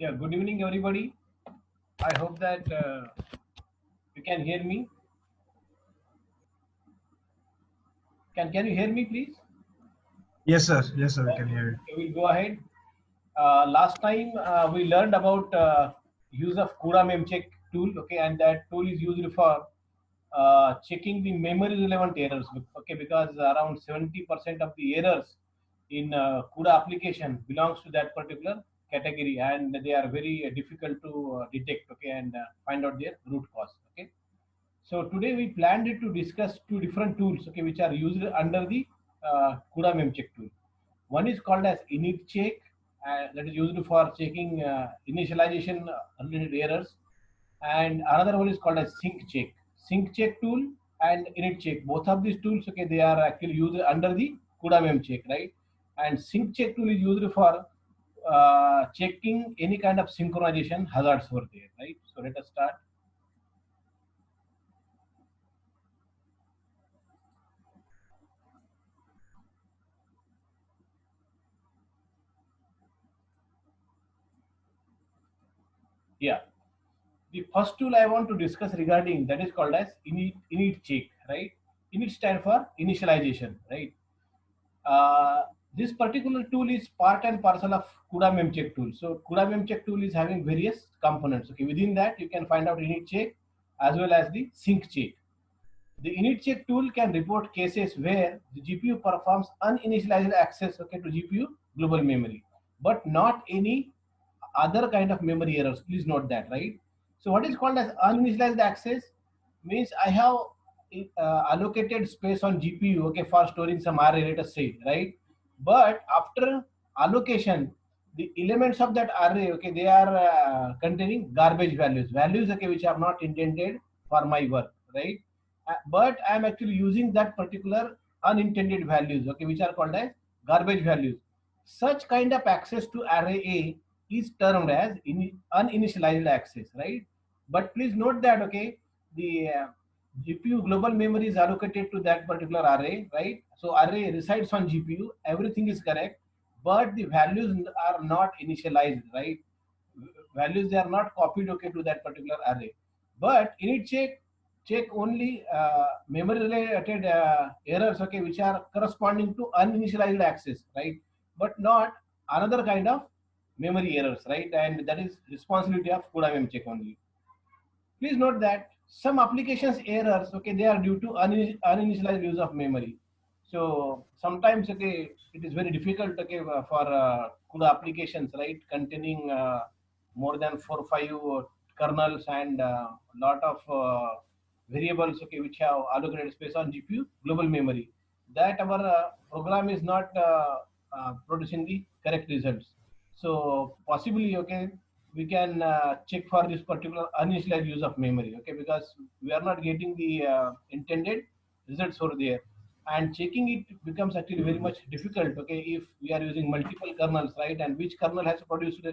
Yeah, good evening, everybody. I hope that you can hear me. Can you hear me, please? Yes, sir. Yes, sir. We can Okay, hear you. okay, we'll go ahead. Last time we learned about use of CUDA MemCheck tool. Okay, and that tool is used for checking the memory relevant errors. Okay, because around 70% of the errors in CUDA application belongs to that particular category, and they are very difficult to detect. Okay, and find out their root cause. Okay. So today we planned it to discuss two different tools, okay, which are used under the CUDA MemCheck tool. One is called as init check, that is used for checking initialization related errors, and another one is called as sync check. Sync check tool and init check, both of these tools, okay, they are actually used under the CUDA MemCheck, right? And sync check tool is used for checking any kind of synchronization hazards over there, right? So let us start. Yeah. The first tool I want to discuss regarding that is called as init check, right? Init stand for initialization, right? Uh, this particular tool is part and parcel of CUDA MemCheck tool. So CUDA MemCheck tool is having various components. Okay, within that you can find out init check as well as the sync check. The init check tool can report cases where the GPU performs uninitialized access, okay, to GPU global memory, but not any other kind of memory errors. Please note that, right? So what is called as uninitialized access means I have allocated space on GPU, okay, for storing some array, let us say, right? But after allocation, the elements of that array, okay, they are containing garbage values, okay, which are not intended for my work, right? But I am actually using that particular unintended values, okay, which are called as garbage values. Such kind of access to array A is termed as uninitialized access, right? But please note that, okay, the GPU global memory is allocated to that particular array, right? So array resides on GPU, everything is correct, but the values are not initialized, right? Values, they are not copied, okay, to that particular array. But init check only memory related errors, okay, which are corresponding to uninitialized access, right? But not another kind of memory errors, right? And that is responsibility of CUDA MemCheck only. Please note that some applications errors, okay, they are due to uninitialized use of memory. So sometimes, okay, it is very difficult, okay, for CUDA applications, right, containing more than 4 or 5 kernels and lot of variables, okay, which have allocated space on GPU global memory. That our program is not producing the correct results. So possibly, okay, we can check for this particular uninitialized use of memory, okay, because we are not getting the intended results over there, and checking it becomes actually very much difficult, okay, if we are using multiple kernels, right, and which kernel has produced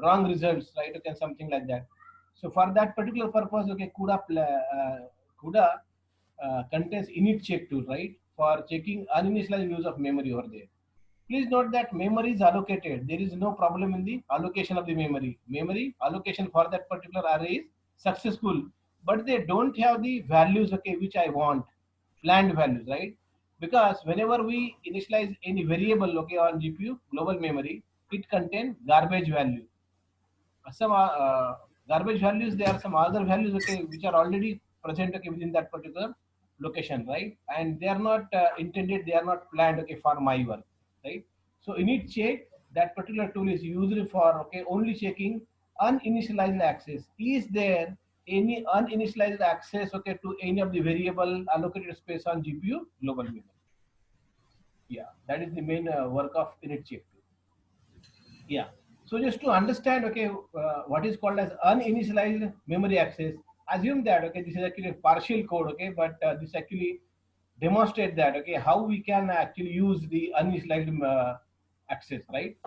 wrong results, right, okay, something like that. So for that particular purpose, okay, CUDA contains init check tool, right, for checking uninitialized use of memory over there. Please note that memory is allocated. There is no problem in the allocation of the memory. Memory allocation for that particular array is successful, but they don't have the values, okay, which I want, planned values, right? Because whenever we initialize any variable, okay, on GPU global memory, it contains garbage value. Some garbage values, there are some other values, okay, which are already present, okay, within that particular location, right? And they are not intended, they are not planned, okay, for my work, right? So init check, that particular tool is used for, okay, only checking uninitialized access. Is there any uninitialized access, okay, to any of the variable allocated space on GPU global memory? Yeah, that is the main work of init check tool. Yeah. So just to understand, okay, what is called as uninitialized memory access, assume that, okay, this is actually a partial code, okay, but this actually demonstrate that, okay, how we can actually use the uninitialized access, right?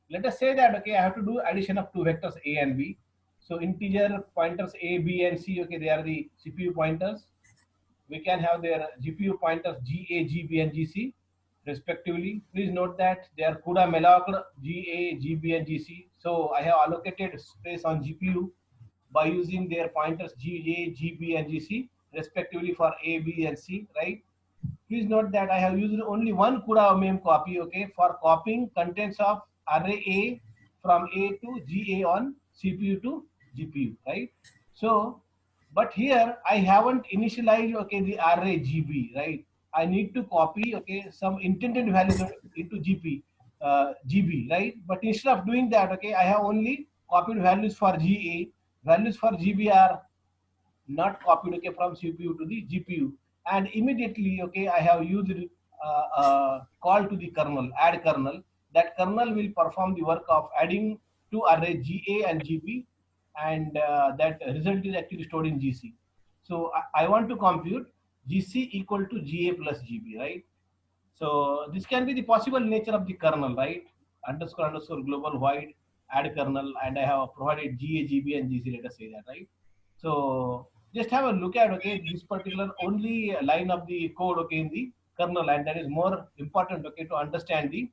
Let us say that, okay, I have to do addition of two vectors A and B. So integer pointers A, B, and C, okay, they are the CPU pointers. We can have their GPU pointers GA, GB, and GC respectively. Please note that they are CUDA malloc GA, GB, and GC. So I have allocated space on GPU by using their pointers GA, GB, and GC respectively for A, B, and C, right? Please note that I have used only one CUDA mem copy, okay, for copying contents of array A from A to GA on CPU to GPU, right? So, but here I haven't initialized, okay, the array GB, right? I need to copy, okay, some intended values into GB, right? But instead of doing that, okay, I have only copied values for GA. Values for GB are not copied, okay, from CPU to the GPU, and immediately, okay, I have used call to the kernel, add kernel. That kernel will perform the work of adding two array GA and GB, and that result is actually stored in GC. So I want to compute GC equal to GA plus GB, right? So this can be the possible nature of the kernel, right? Underscore underscore global void add kernel, and I have provided GA, GB, and GC. Let us say that, right? So just have a look at, okay, this particular only line of the code, okay, in the kernel, and that is more important, okay, to understand the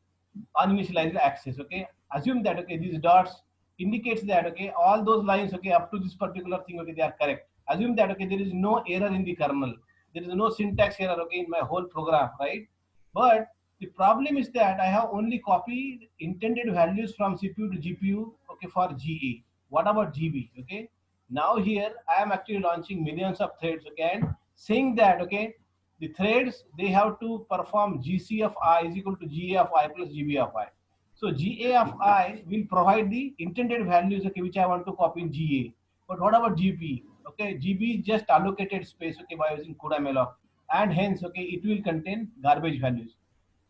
uninitialized access. Okay, assume that, okay, these dots indicates that, okay, all those lines, okay, up to this particular thing, okay, they are correct. Assume that, okay, there is no error in the kernel, there is no syntax error, okay, in my whole program, right? But the problem is that I have only copied intended values from CPU to GPU, okay, for GA. What about GB? Okay, now here I am actually launching millions of threads, okay, and saying that, okay, the threads, they have to perform GC of I is equal to GA of I plus GB of I. So GA of I will provide the intended values, okay, which I want to copy in GA. But what about GB? Okay, GB just allocated space, okay, by using CUDA malloc, and hence, okay, it will contain garbage values.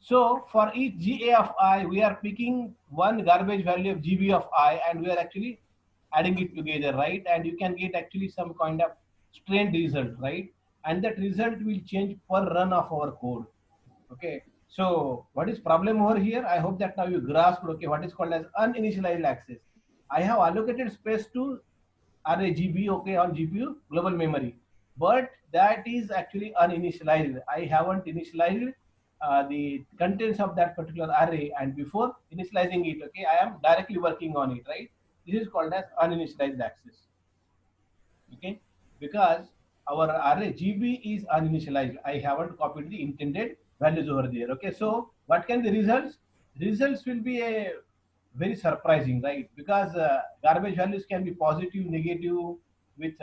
So for each GA of I, we are picking one garbage value of GB of I, and we are actually adding it together, right? And you can get actually some kind of strained result, right? And that result will change per run of our code. Okay. So what is problem over here? I hope that now you grasp, okay, what is called as uninitialized access. I have allocated space to array GB, okay, on GPU global memory, but that is actually uninitialized. I haven't initialized the contents of that particular array, and before initializing it, okay, I am directly working on it, right? This is called as uninitialized access, okay, because our array GB is uninitialized. I haven't copied the intended values over there, okay. So what can the results? Results will be a very surprising, right? Because garbage values can be positive, negative, with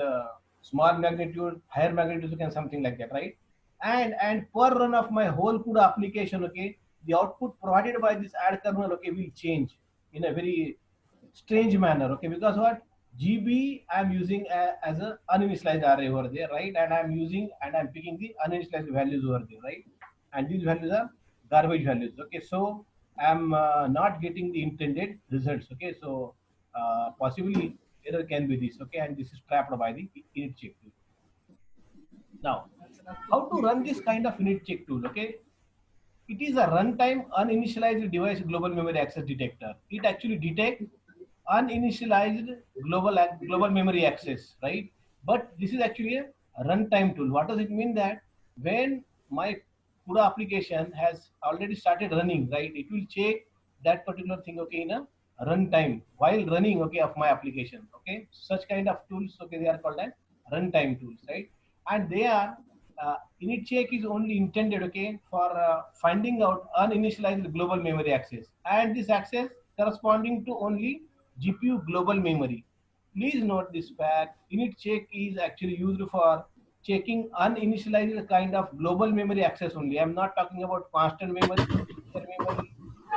small magnitude, higher magnitude, and something like that, right? And per run of my whole CUDA application, okay, the output provided by this add kernel, okay, will change in a very strange manner, okay, because what, GB I'm using as a uninitialized array over there, right? And I'm picking the uninitialized values over there, right? And these values are garbage values, okay. So I'm not getting the intended results, okay. So possibly error can be this, okay, and this is trapped by the init check tool. Now, how to run this kind of init check tool, okay? It is a runtime uninitialized device global memory access detector. It actually detects uninitialized global memory access, right? But this is actually a runtime tool. What does it mean? That when my CUDA application has already started running, right, it will check that particular thing, okay, in a runtime while running, okay, of my application, okay. Such kind of tools, okay, they are called as runtime tools, right? And they are init check is only intended, okay, for finding out uninitialized global memory access, and this access corresponding to only GPU global memory. Please note this fact: init check is actually used for checking uninitialized kind of global memory access only. I'm not talking about constant memory, shared memory,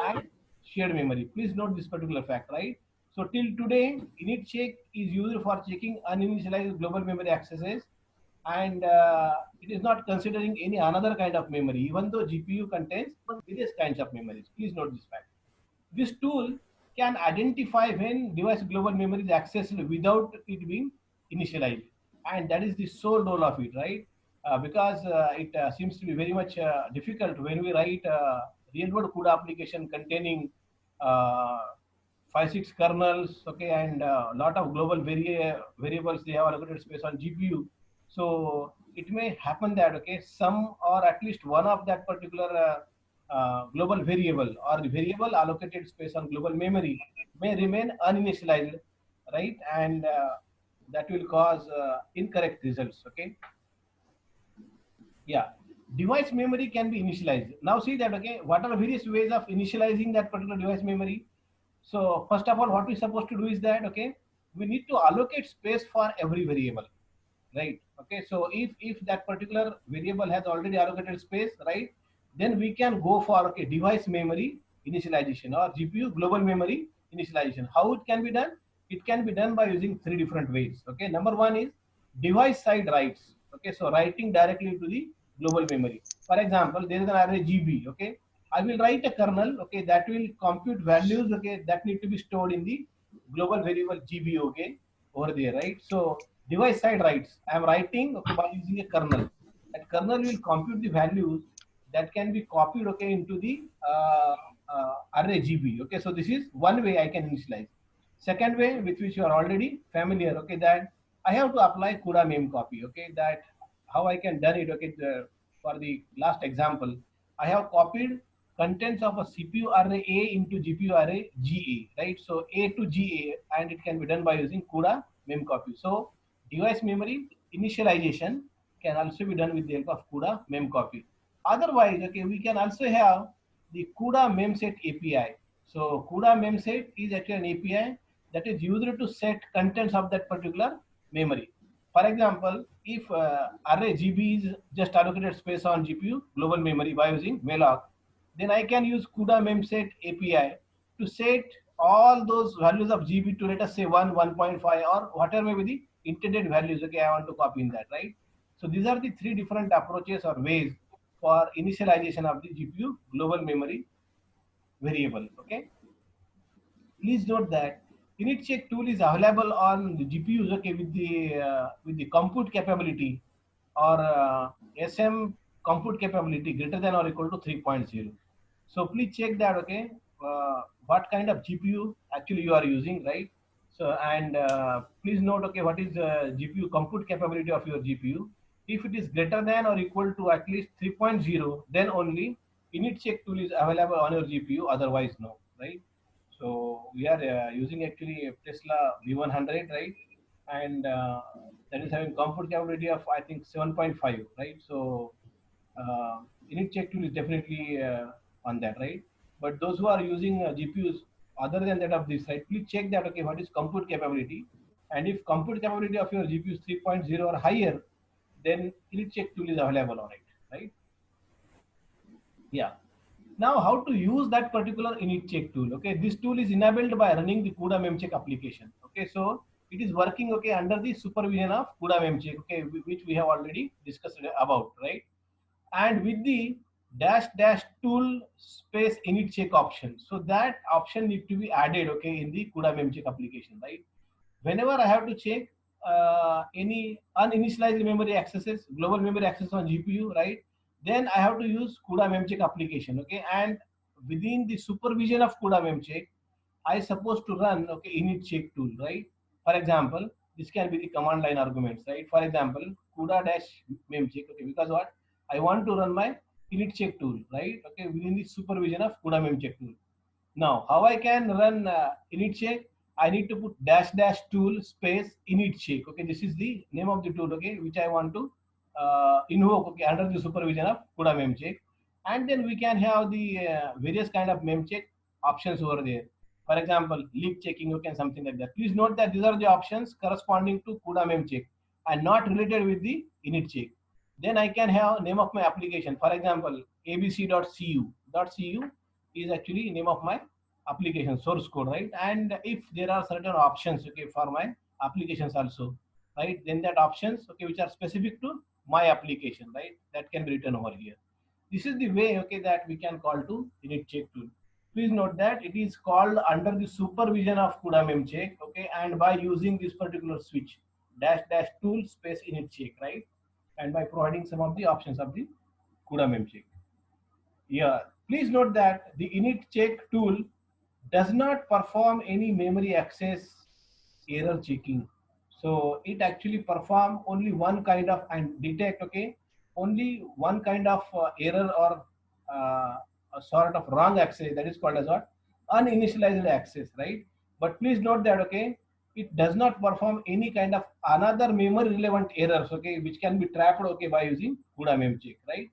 and shared memory. Please note this particular fact, right? So till today, init check is used for checking uninitialized global memory accesses, and it is not considering any another kind of memory, even though GPU contains various kinds of memories. Please note this fact. This tool can identify when device global memory is accessed without it being initialized, and that is the sole role of it, right? Because it seems to be very much difficult when we write real world CUDA application containing uh, 5 6 kernels, okay, and a lot of global variables. They have allocated space on GPU, so it may happen that, okay, some or at least one of that particular global variable or the variable allocated space on global memory may remain uninitialized, right? And that will cause incorrect results. Okay. Yeah. Device memory can be initialized. Now see that, okay, what are the various ways of initializing that particular device memory? So first of all, what we're supposed to do is that, okay, we need to allocate space for every variable, right? Okay, so if that particular variable has already allocated space, right, then we can go for, okay, device memory initialization or GPU global memory initialization. How it can be done? It can be done by using three different ways. Okay, number one is device side writes. Okay, so writing directly to the global memory. For example, there is an array GB. Okay, I will write a kernel. Okay, that will compute values. Okay, that need to be stored in the global variable GB. Okay, over there, right? So device side writes. I am writing, okay, by using a kernel. That kernel will compute the values that can be copied, okay, into the array GB. Okay, so this is one way I can initialize. Second way, with which you are already familiar, okay, that I have to apply CUDA mem copy. Okay, that how I can done it. Okay, for the last example, I have copied contents of a CPU array A into GPU array GA, right? So A to GA, and it can be done by using CUDA mem copy. So device memory initialization can also be done with the help of CUDA mem copy. Otherwise, okay, we can also have the CUDA memset API. So CUDA memset is actually an API that is used to set contents of that particular memory. For example, if array GB is just allocated space on GPU global memory by using malloc, then I can use CUDA memset API to set all those values of GB to, let us say, 1, 1.5, or whatever may be the intended values. Okay, I want to copy in that, right? So these are the three different approaches or ways for initialization of the GPU global memory variable. Okay, please note that init check tool is available on the GPUs, okay, with the compute capability or SM compute capability greater than or equal to 3.0. So please check that, okay, what kind of GPU actually you are using, right? So, and please note, okay, what is GPU compute capability of your GPU. If it is greater than or equal to at least 3.0, then only init check tool is available on your GPU, otherwise no, right? So we are using actually a Tesla V100, right? And that is having compute capability of, I think, 7.5, right? So init check tool is definitely on that, right? But those who are using GPUs other than that of this, right, please check that, okay, what is compute capability, and if compute capability of your GPU is 3.0 or higher, then init check tool is available on it, right? Yeah. Now, how to use that particular init check tool? Okay, this tool is enabled by running the CUDA memcheck application. Okay, so it is working, okay, under the supervision of CUDA memcheck, okay, which we have already discussed about, right? And with the dash dash tool space init check option, so that option need to be added, okay, in the CUDA memcheck application, right? Whenever I have to check any uninitialized memory accesses, global memory access on GPU, right? Then I have to use CUDA memcheck application, okay? And within the supervision of CUDA memcheck, I supposed to run, okay, init check tool, right? For example, this can be the command line arguments, right? For example, CUDA dash memcheck, okay? Because what? I want to run my init check tool, right? Okay, within the supervision of CUDA memcheck tool. Now, how I can run init check? I need to put dash dash tool space init check. Okay, this is the name of the tool, okay, which I want to invoke, okay, under the supervision of CUDA memcheck. And then we can have the various kind of memcheck options over there. For example, leak checking, okay, and something like that. Please note that these are the options corresponding to CUDA memcheck and not related with the init check. Then I can have name of my application. For example, abc.cu. .cu is actually name of my application source code, right? And if there are certain options, okay, for my applications also, right, then that options, okay, which are specific to my application, right, that can be written over here. This is the way, okay, that we can call to init check tool. Please note that it is called under the supervision of CUDA memcheck, okay, and by using this particular switch dash dash tool space init check, right, and by providing some of the options of the CUDA memcheck. Yeah, please note that the init check tool does not perform any memory access error checking. So it actually perform only one kind of and detect, okay, only one kind of error or a sort of wrong access, that is called as what? Uninitialized access, right? But please note that, okay, it does not perform any kind of another memory relevant errors, okay, which can be trapped, okay, by using CUDA memcheck, right?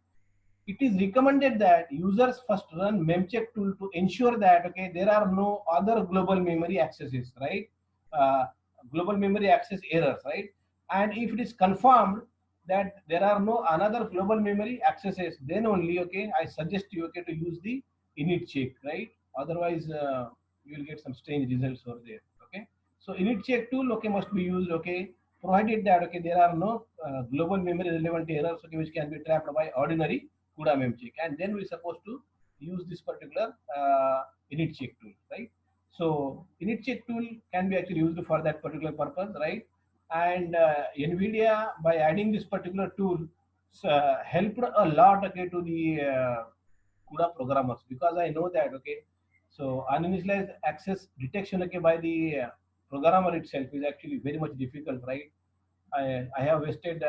It is recommended that users first run memcheck tool to ensure that, okay, there are no other global memory accesses, right? uh, Global memory access errors, right? And if it is confirmed that there are no another global memory accesses, then only, okay, I suggest you, okay, to use the init check, right? Otherwise you will get some strange results over there, okay? So init check tool, okay, must be used, okay, provided that, okay, there are no global memory relevant errors, okay, which can be trapped by ordinary CUDA memcheck, and then we're supposed to use this particular init check tool, right? So init check tool can be actually used for that particular purpose, right? And NVIDIA, by adding this particular tool, helped a lot, okay, to the CUDA programmers, because I know that, okay, so uninitialized access detection, okay, by the programmer itself is actually very much difficult, right? I have wasted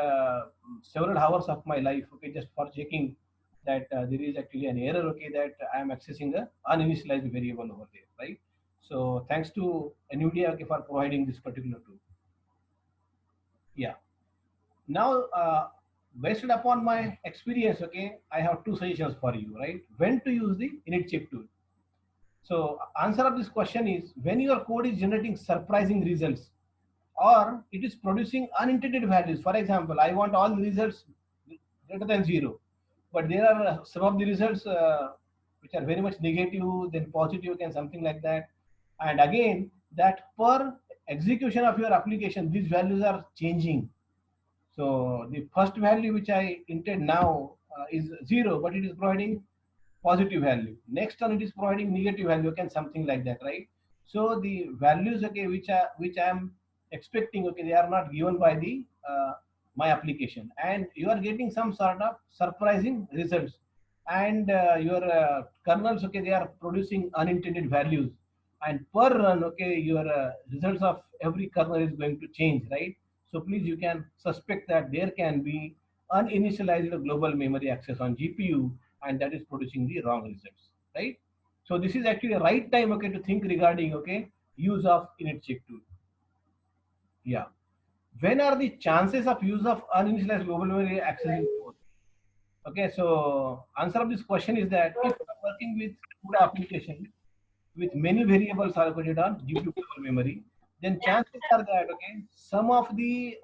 several hours of my life, okay, just for checking that there is actually an error, okay, that I am accessing a uninitialized variable over there, right? So thanks to NVIDIA, okay, for providing this particular tool. Yeah. Now, based upon my experience, okay, I have two suggestions for you, right? When to use the init check tool. So answer of this question is when your code is generating surprising results, or it is producing unintended values. For example, I want all the results greater than 0, but there are some of the results which are very much negative, then positive, and something like that. And again, that per execution of your application, these values are changing. So the first value which I entered now is 0, but it is providing positive value. Next one, it is providing negative value, okay, and something like that, right? So the values, okay, which I am expecting, okay, they are not given by the my application, and you are getting some sort of surprising results, and your kernels, okay, they are producing unintended values, and per run, okay, your results of every kernel is going to change, right? So please, you can suspect that there can be uninitialized global memory access on GPU, and that is producing the wrong results, right? So this is actually a right time, okay, to think regarding, okay, use of init check tool. Yeah. When are the chances of use of uninitialized global memory accessing code? Okay, so answer of this question is that if you are working with CUDA application with many variables allocated on GPU global memory, then chances are that, okay, some of the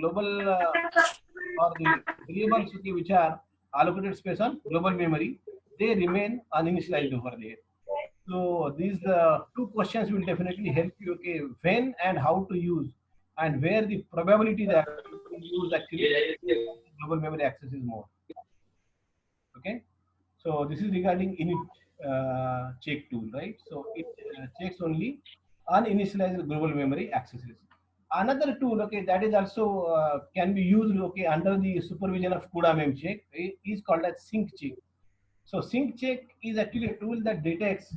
global or the variables, okay, which are allocated space on global memory, they remain uninitialized over there. So these two questions will definitely help you, okay, when and how to use, and where the probability that you will use actually global memory access is more. Okay, so this is regarding init check tool, right? So it checks only uninitialized global memory accesses. Another tool, okay, that is also can be used, okay, under the supervision of CUDA memcheck is called as sync check. So sync check is actually a tool that detects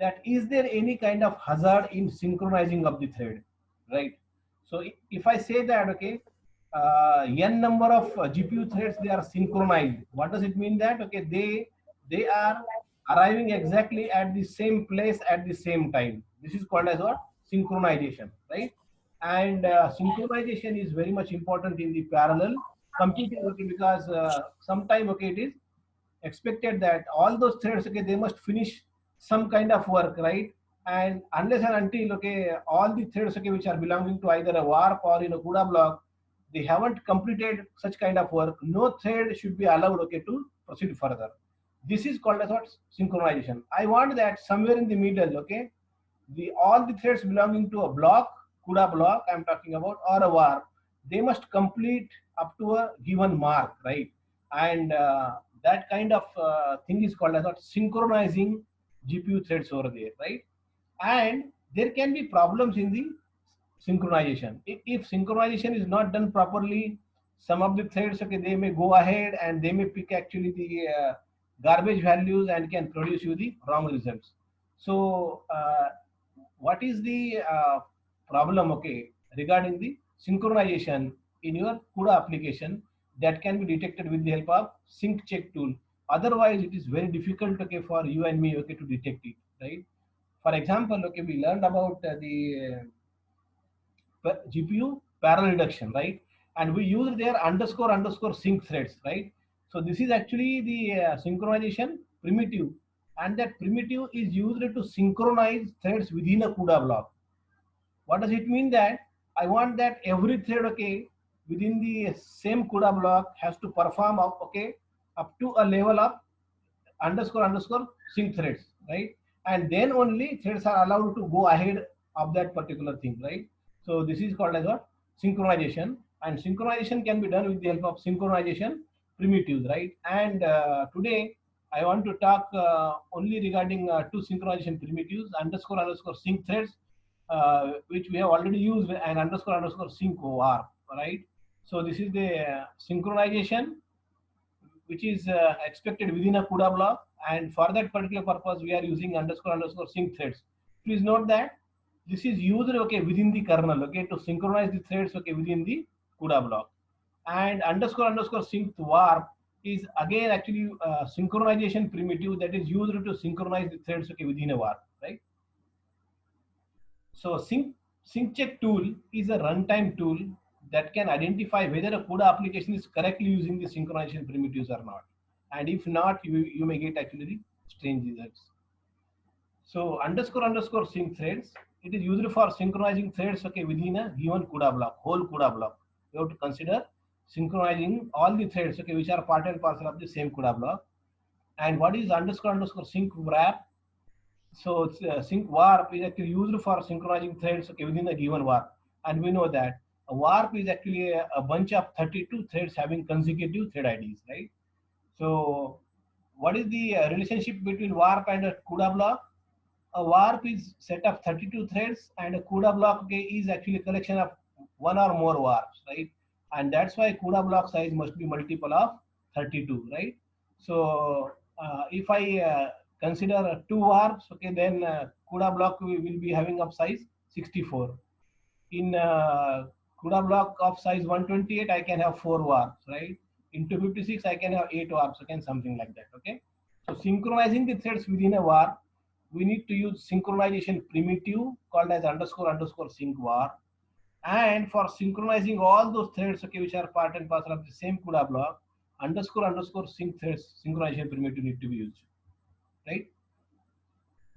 that is there any kind of hazard in synchronizing of the thread, right? So if I say that, okay, n number of GPU threads, they are synchronized. What does it mean? That, okay, they are arriving exactly at the same place at the same time. This is called as what? Synchronization, right? And synchronization is very much important in the parallel computing, okay, because sometime, okay, it is expected that all those threads, okay, they must finish some kind of work, right? And unless and until, okay, all the threads, okay, which are belonging to either a warp or in a CUDA block, they haven't completed such kind of work, no thread should be allowed, okay, to proceed further. This is called as what? Synchronization. I want that somewhere in the middle, okay, the all the threads belonging to a block, CUDA block I'm talking about, or a warp, they must complete up to a given mark, right? And that kind of thing is called as what? Synchronizing GPU threads over there, right? And there can be problems in the synchronization. If synchronization is not done properly, some of the threads, okay, they may go ahead and they may pick actually the garbage values and can produce you the wrong results. So what is the problem, okay, regarding the synchronization in your CUDA application, that can be detected with the help of sync check tool. Otherwise, it is very difficult, okay, for you and me, okay, to detect it, right? For example, okay, we learned about the GPU parallel reduction, right? And we use their underscore underscore sync threads, right? So this is actually the synchronization primitive, and that primitive is used to synchronize threads within a CUDA block. What does it mean? That I want that every thread, okay, within the same CUDA block has to perform up, okay, up to a level of underscore underscore sync threads, right? And then only threads are allowed to go ahead of that particular thing, right? So this is called as a synchronization, and synchronization can be done with the help of synchronization primitives, right? And today I want to talk only regarding two synchronization primitives: underscore underscore sync threads, which we have already used, and underscore underscore sync OR, right? So this is the synchronization which is expected within a CUDA block, and for that particular purpose we are using underscore underscore sync threads. Please note that this is used, okay, within the kernel, okay, to synchronize the threads, okay, within the CUDA block. And underscore underscore sync warp is again actually synchronization primitive that is used to synchronize the threads, okay, within a warp, right? So sync check tool is a runtime tool that can identify whether a CUDA application is correctly using the synchronization primitives or not. And if not, you may get actually strange results. So underscore underscore sync threads, it is used for synchronizing threads, okay, within a given CUDA block, whole CUDA block. You have to consider synchronizing all the threads, okay, which are part and parcel of the same CUDA block. And what is underscore underscore sync wrap? So sync warp is actually used for synchronizing threads, okay, within a given warp. And we know that a warp is actually a bunch of 32 threads having consecutive thread IDs, right? So what is the relationship between warp and a CUDA block? A warp is set of 32 threads, and a CUDA block, okay, is actually a collection of one or more warps, right? And that's why CUDA block size must be multiple of 32, right? So if I consider two warps, okay, then CUDA block will be having of size 64. In CUDA block of size 128, I can have 4 warps, right? In 256, I can have 8 warps, again, something like that, okay? So synchronizing the threads within a warp, we need to use synchronization primitive called as underscore underscore sync warp. And for synchronizing all those threads, okay, which are part and parcel of the same CUDA block, underscore underscore sync threads synchronization primitive need to be used, right?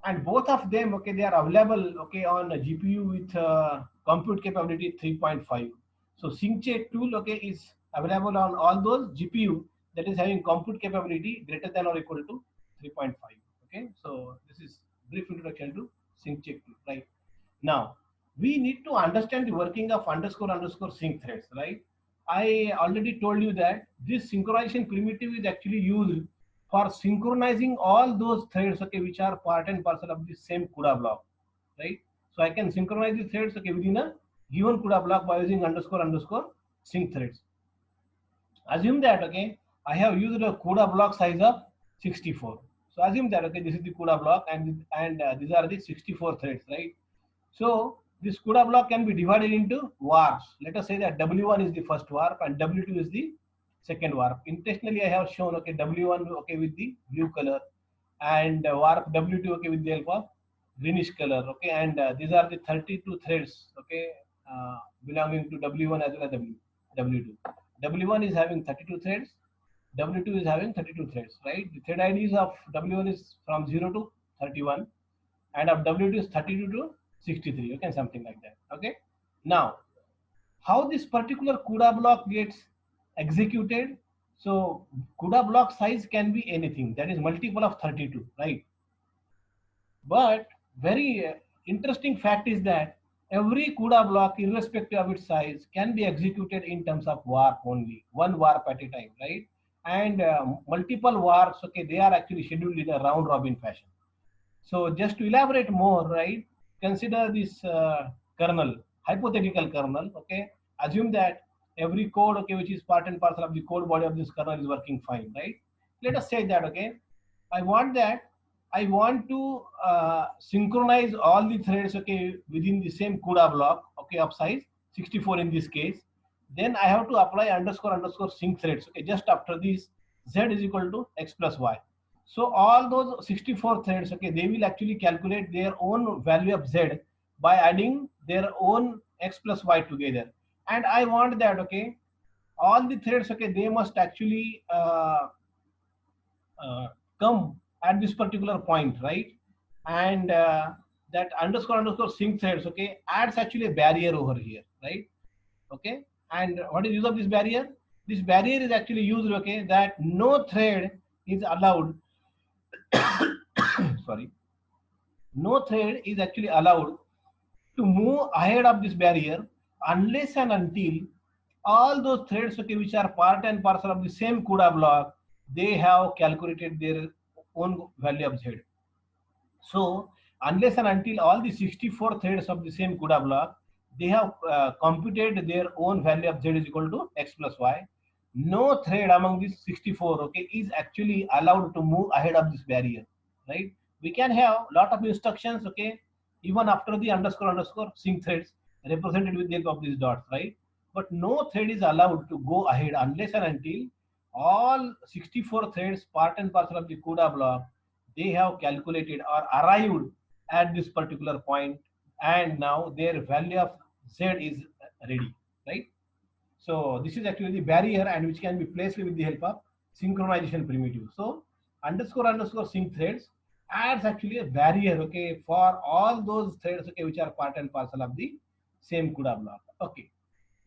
And both of them, okay, they are available, okay, on a GPU with compute capability 3.5. So SyncCheck tool, okay, is available on all those GPU that is having compute capability greater than or equal to 3.5. Okay, so this is brief introduction to SyncCheck tool, right? Now we need to understand the working of underscore underscore sync threads, right? I already told you that this synchronization primitive is actually used for synchronizing all those threads, okay, which are part and parcel of the same CUDA block, right? So I can synchronize the threads, okay, within a given CUDA block by using underscore underscore sync threads. Assume that, okay, I have used a CUDA block size of 64. So assume that, okay, this is the CUDA block, and these are the 64 threads, right? So this CUDA block can be divided into warps. Let us say that W1 is the first warp and W2 is the second warp. Intentionally, I have shown, okay, W1, okay, with the blue color, and warp W2, okay, with the help of greenish color, okay, and these are the 32 threads, okay, belonging to W1 as well as W2. W1 is having 32 threads, W2 is having 32 threads, right? The thread IDs of W1 is from 0 to 31, and of W2 is 32 to 63, okay, something like that, okay? Now, how this particular CUDA block gets executed? So CUDA block size can be anything, that is multiple of 32, right? But very interesting fact is that every CUDA block, irrespective of its size, can be executed in terms of warp only, one warp at a time, right? And multiple warps, okay, they are actually scheduled in a round robin fashion. So just to elaborate more, right, consider this kernel, hypothetical kernel, okay? Assume that every code, okay, which is part and parcel of the code body of this kernel is working fine, right? Let us say that, okay, I want to synchronize all the threads, okay, within the same CUDA block, okay, of size 64 in this case. Then I have to apply underscore underscore sync threads, okay, just after this, z is equal to x plus y. So all those 64 threads, okay, they will actually calculate their own value of z by adding their own x plus y together. And I want that, okay, all the threads, okay, they must actually uh, come at this particular point, right? And that underscore underscore sync threads, okay, adds actually a barrier over here, right? Okay, and what is use of this barrier? This barrier is actually used, okay, that no thread is allowed sorry, no thread is actually allowed to move ahead of this barrier unless and until all those threads, okay, which are part and parcel of the same CUDA block, they have calculated their own value of z. So unless and until all the 64 threads of the same CUDA block, they have computed their own value of z is equal to x plus y, no thread among these 64, okay, is actually allowed to move ahead of this barrier, right? We can have lot of instructions, okay, even after the underscore underscore sync threads represented with the help of these dots, right? But no thread is allowed to go ahead unless and until all 64 threads part and parcel of the CUDA block, they have calculated or arrived at this particular point, and now their value of z is ready, right? So this is actually the barrier, and which can be placed with the help of synchronization primitive. So underscore underscore sync threads adds actually a barrier, okay, for all those threads, okay, which are part and parcel of the same CUDA block. Okay,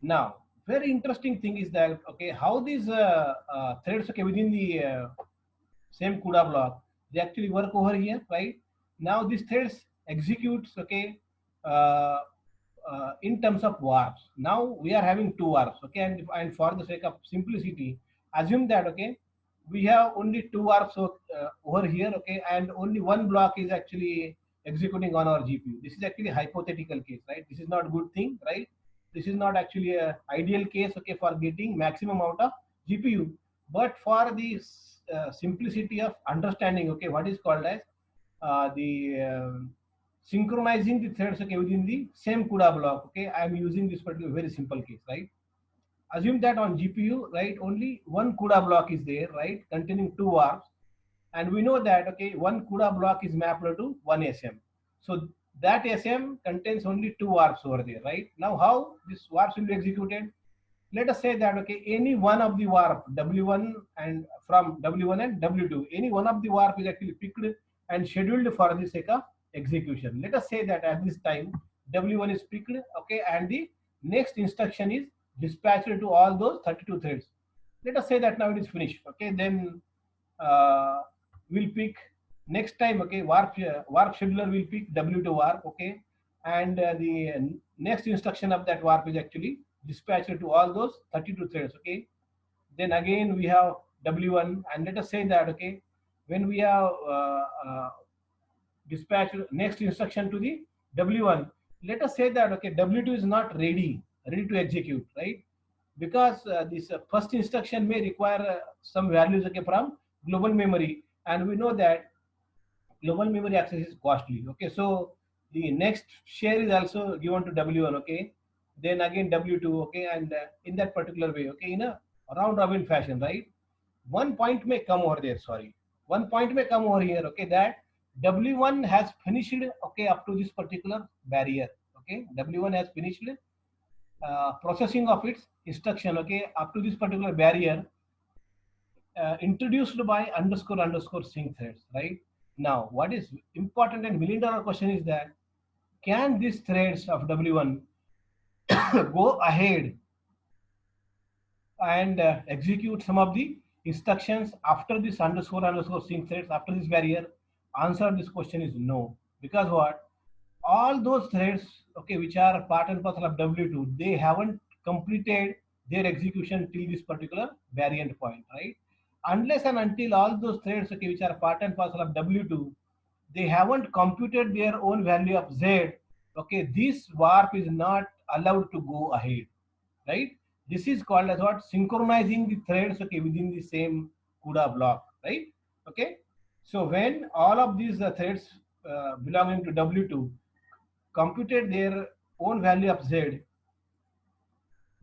now very interesting thing is that, okay, how these threads, okay, within the same CUDA block, they actually work over here, right? Now these threads executes, okay, uh, in terms of warps. Now we are having two warps, okay, and for the sake of simplicity, assume that, okay, we have only two warps over here, okay, and only one block is actually executing on our GPU. This is actually a hypothetical case, right? This is not a good thing, right? This is not actually a ideal case, okay, for getting maximum out of GPU. But for the simplicity of understanding, okay, what is called as the synchronizing the threads, okay, within the same CUDA block, okay, I am using this particular very simple case, right? Assume that on GPU, right, only one CUDA block is there, right, containing two warps, and we know that, okay, one CUDA block is mapped to one SM. So that SM contains only two warps over there, right? Now how this warps will be executed? Let us say that, okay, any one of the warp W1 and from W1 and W2, any one of the warp is actually picked and scheduled for the sake of execution. Let us say that at this time W1 is picked, okay, and the next instruction is dispatched to all those 32 threads. Let us say that now it is finished, okay, then uh, we'll pick next time, okay, warp scheduler will pick W2 warp, okay, and the next instruction of that warp is actually dispatched to all those 32 threads, okay. Then again we have W1, and let us say that, okay, when we have dispatched next instruction to the W1, let us say that, okay, W2 is not ready to execute, right? Because this first instruction may require some values, okay, from global memory, and we know that global memory access is costly, okay. So the next share is also given to W1, okay, then again W2, okay, and in that particular way, okay, in a round robin fashion, right? One point may come over there, sorry, one point may come over here, okay, that W1 has finished, okay, up to this particular barrier, okay, W1 has finished processing of its instruction, okay, up to this particular barrier introduced by underscore underscore sync threads, right? Now, what is important and million-dollar question is that can these threads of W1 go ahead and execute some of the instructions after this underscore underscore sync threads, after this barrier? Answer this question is no, because what? All those threads, okay, which are part and parcel of W2, they haven't completed their execution till this particular variant point, right? Unless and until all those threads, okay, which are part and parcel of W2, they haven't computed their own value of Z, okay, this warp is not allowed to go ahead, right? This is called as what? Synchronizing the threads, okay, within the same CUDA block, right? Okay. So when all of these threads belonging to W2 computed their own value of Z,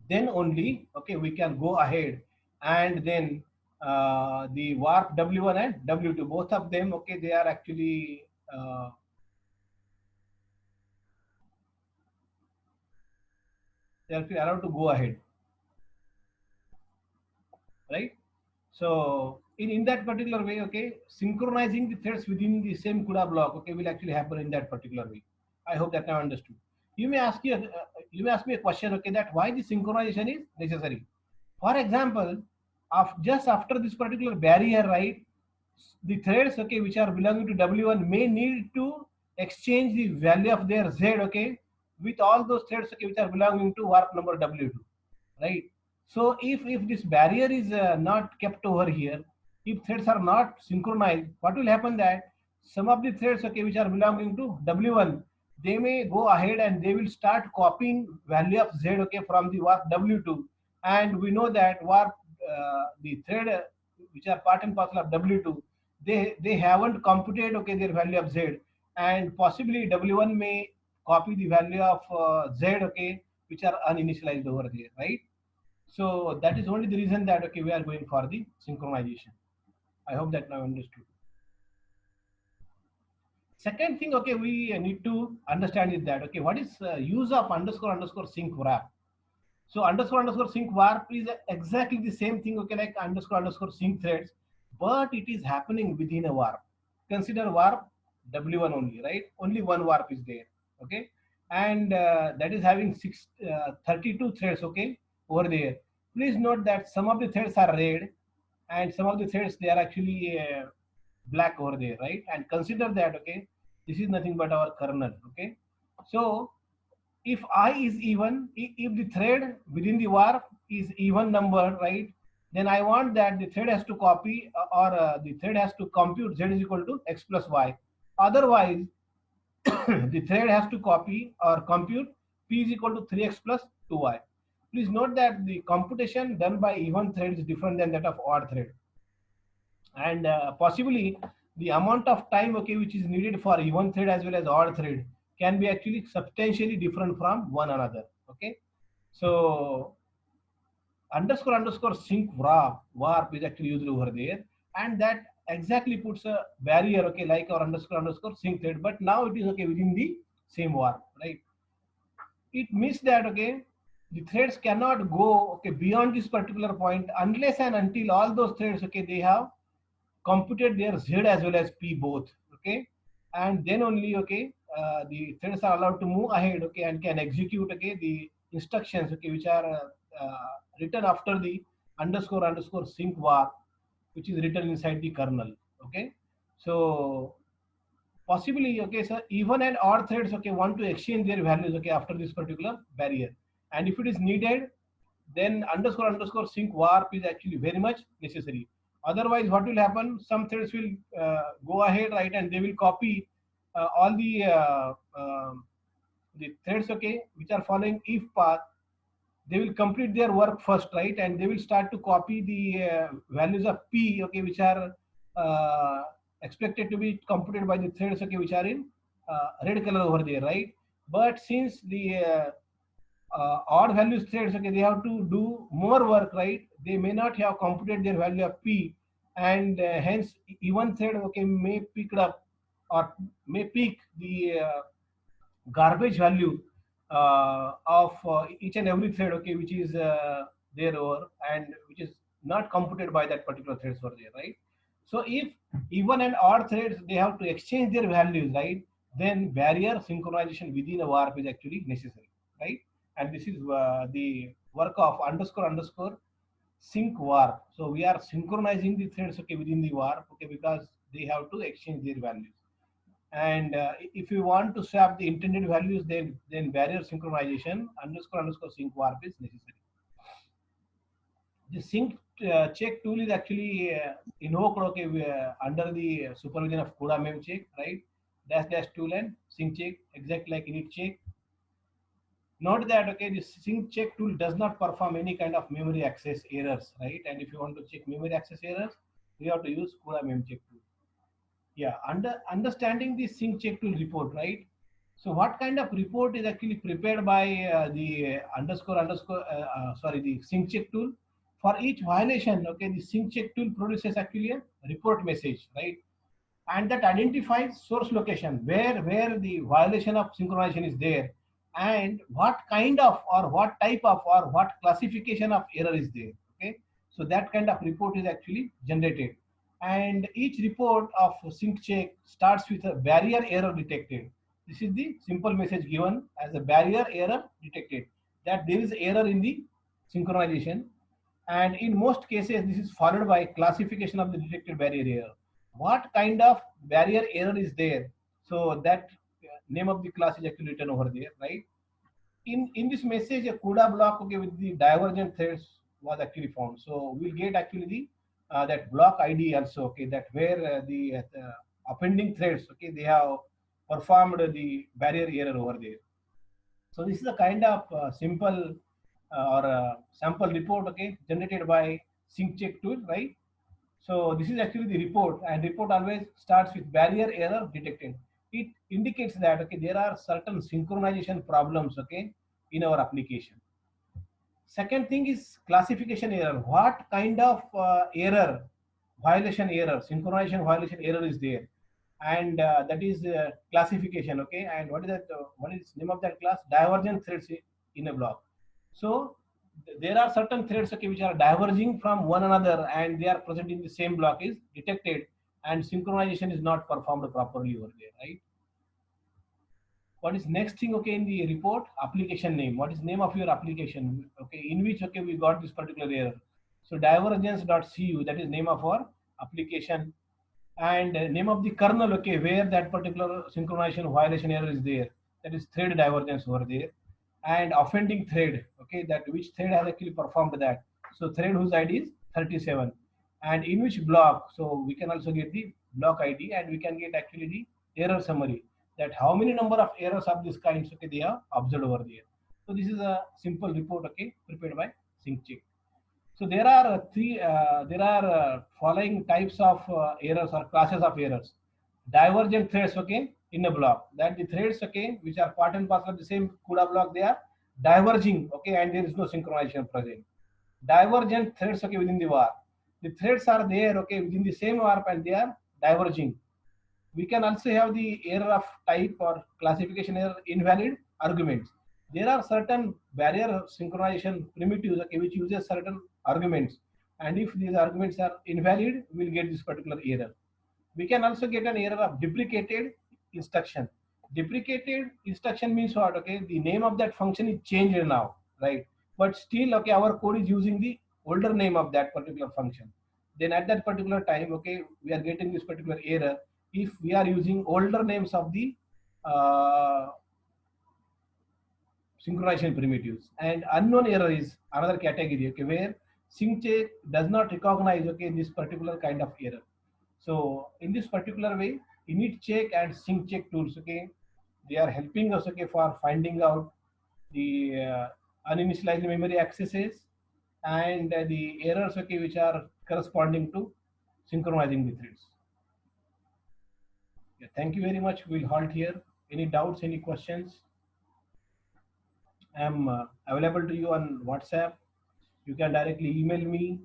then only, okay, we can go ahead and then the warp W1 and W2, both of them, okay, they are actually they are allowed to go ahead, right? So in that particular way, okay, synchronizing the threads within the same CUDA block, okay, will actually happen in that particular way. I hope that now understood. You may ask you may ask me a question, okay, that why the synchronization is necessary. For example, just after this particular barrier, right, the threads, okay, which are belonging to W1 may need to exchange the value of their Z, okay, with all those threads, okay, which are belonging to warp number W2, right? So if this barrier is not kept over here, if threads are not synchronized, what will happen that some of the threads, okay, which are belonging to W1, they may go ahead and they will start copying value of Z, okay, from the warp W2, and we know that warp the thread which are part and parcel of W2, they haven't computed, okay, their value of Z, and possibly W1 may copy the value of Z, okay, which are uninitialized over there, right? So that is only the reason that, okay, we are going for the synchronization. I hope that now understood. Second thing, okay, we need to understand is that, okay, what is use of underscore sync warp. So underscore sync warp is exactly the same thing, okay, like underscore sync threads, but it is happening within a warp. Consider warp W1 only, right? Only one warp is there, okay, and that is having 32 threads, okay, over there. Please note that some of the threads are red, and some of the threads they are actually black over there, right? And consider that, okay, this is nothing but our kernel, okay. So if I is even, if the thread within the warp is even number, right, then I want that the thread has to copy or the thread has to compute Z is equal to X plus Y. Otherwise, the thread has to copy or compute P is equal to 3X plus 2Y. Please note that the computation done by even thread is different than that of odd thread. And possibly the amount of time, okay, which is needed for even thread as well as odd thread can be actually substantially different from one another, okay. So underscore sync warp is actually used over there, and that exactly puts a barrier, okay, like our underscore sync thread, but now it is, okay, within the same warp, right? It means that, okay, the threads cannot go, okay, beyond this particular point unless and until all those threads, okay, they have computed their Z as well as P both, okay, and then only, okay, the threads are allowed to move ahead, okay, and can execute, okay, the instructions, okay, which are written after the underscore sync warp, which is written inside the kernel, okay. So possibly, okay, so even and odd threads, okay, want to exchange their values, okay, after this particular barrier, and if it is needed, then underscore sync warp is actually very much necessary. Otherwise, what will happen? Some threads will go ahead, right, and they will copy all the threads, okay, which are following if path. They will complete their work first, right, and they will start to copy the values of P, okay, which are expected to be computed by the threads, okay, which are in red color over there, right? But since the odd values threads, okay, they have to do more work, right? They may not have computed their value of P, and hence even thread, okay, may pick it up or may pick the garbage value of each and every thread, okay, which is there over and which is not computed by that particular threads over there, right? So if even and odd threads they have to exchange their values, right, then barrier synchronization within a warp is actually necessary, right? And this is the work of underscore sync warp. So we are synchronizing the threads, okay, within the warp, okay, because they have to exchange their values. And if you want to swap the intended values, then barrier synchronization underscore sync warp is necessary. The sync check tool is actually invoked, okay, under the supervision of CUDA mem check, right? Dash tool and sync check, exactly like init check. Note that, okay, the sync check tool does not perform any kind of memory access errors, right? And if you want to check memory access errors, we have to use CUDA mem check tool. Yeah, understanding the sync check tool report, right? So what kind of report is actually prepared by the the sync check tool? For each violation, okay, the sync check tool produces actually a report message, right? And that identifies source location where the violation of synchronization is there, and what kind of or what type of or what classification of error is there. Okay, so that kind of report is actually generated, and each report of sync check starts with a barrier error detected. This is the simple message given as a barrier error detected, that there is error in the synchronization, and in most cases this is followed by classification of the detected barrier error. What kind of barrier error is there? So that name of the class is actually written over there, right? In this message, a CUDA block, okay, with the divergent threads was actually found. So we'll get actually the that block ID also, okay, that where the appending threads, okay, they have performed the barrier error over there. So this is a kind of simple or sample report, okay, generated by SyncCheck tool, right? So this is actually the report, and report always starts with barrier error detected. It indicates that, okay, there are certain synchronization problems, okay, in our application. Second thing is classification error. What kind of error, violation error, synchronization violation error is there? And that is classification, okay. And what is that? What is name of that class? Divergent threads in a block. So there are certain threads, okay, which are diverging from one another, and they are present in the same block is detected, and synchronization is not performed properly over there, right? What is next thing, okay, in the report? Application name. What is name of your application, okay, in which, okay, we got this particular error? So divergence.cu, that is name of our application, and name of the kernel, okay, where that particular synchronization violation error is there, that is thread divergence over there, and offending thread, okay, that which thread has actually performed that. So thread whose id is 37, and in which block. So we can also get the block id, and we can get actually the error summary, that how many number of errors of this kinds, okay, they are observed over there. So this is a simple report, okay, prepared by SyncCheck. So there are following types of errors or classes of errors. Divergent threads, okay, in a block. That the threads, okay, which are part and parcel of the same CUDA block, they are diverging, okay, and there is no synchronization present. Divergent threads, okay, within the warp. The threads are there, okay, within the same warp, and they are diverging. We can also have the error of type or classification error, invalid arguments. There are certain barrier synchronization primitives, okay, which uses certain arguments, and if these arguments are invalid, we'll get this particular error. We can also get an error of deprecated instruction. Deprecated instruction means what? Okay, the name of that function is changed now, right? But still, okay, our code is using the older name of that particular function. Then at that particular time, okay, we are getting this particular error if we are using older names of the uh, synchronization primitives. And unknown error is another category, okay, where SyncCheck does not recognize, okay, this particular kind of error. So in this particular way, init check and SyncCheck tools, okay, they are helping us, okay, for finding out the uninitialized memory accesses and the errors, okay, which are corresponding to synchronizing the threads. Yeah, thank you very much. We'll halt here. Any doubts, any questions? I'm available to you on WhatsApp. You can directly email me.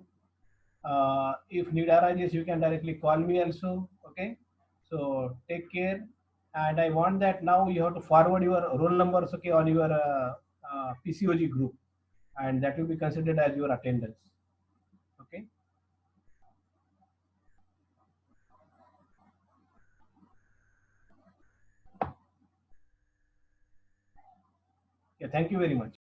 If need arises, you can directly call me also. Okay. So take care. And I want that now you have to forward your roll numbers, okay, on your PCOG group, and that will be considered as your attendance. Okay. Yeah. Thank you very much.